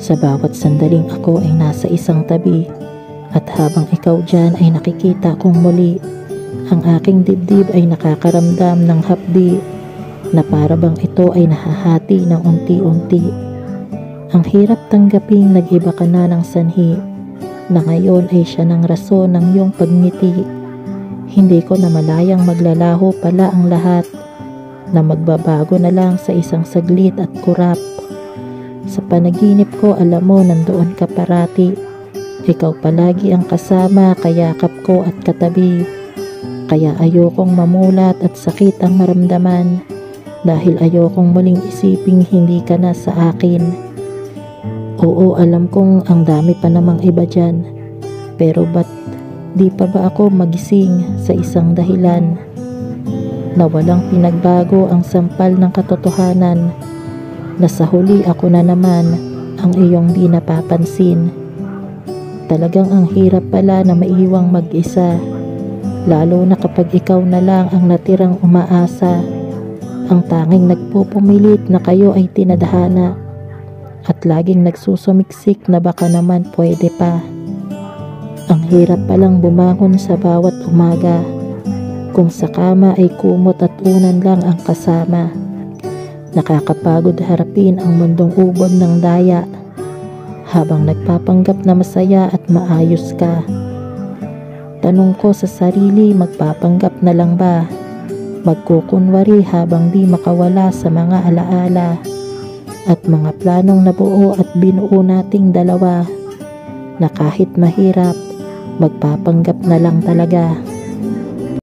Sa bawat sandaling ako ay nasa isang tabi, at habang ikaw dyan ay nakikita kong muli, ang aking dibdib ay nakakaramdam ng hapdi na para bang ito ay nahahati ng unti-unti. Ang hirap tanggaping nag-iba ka na ng sanhi, na ngayon ay siya ng rason ng iyong pagngiti. Hindi ko na malayang maglalaho pala ang lahat, na magbabago na lang sa isang saglit at kurap. Sa panaginip ko, alam mo, nandoon ka parati. Ikaw palagi ang kasama, kayakap ko at katabi. Kaya ayokong mamulat at sakit ang maramdaman, dahil ayokong muling isiping hindi ka na sa akin. Oo, alam kong ang dami pa namang iba dyan, pero ba't di pa ba ako magising sa isang dahilan na walang pinagbago ang sampal ng katotohanan, na sa huli ako na naman ang iyong di napapansin. Talagang ang hirap pala na maiwang mag-isa, lalo na kapag ikaw na lang ang natirang umaasa, ang tanging nagpupumilit na kayo ay tinadhana, at laging nagsusumiksik na baka naman pwede pa. Ang hirap palang bumangon sa bawat umaga, kung sa kama ay kumot at unan lang ang kasama. Nakakapagod harapin ang mundong ubod ng daya, habang nagpapanggap na masaya at maayos ka. Tanong ko sa sarili, magpapanggap na lang ba? Magkukunwari habang di makawala sa mga alaala at mga planong nabuo at binuo nating dalawa, na kahit mahirap, magpapanggap na lang talaga.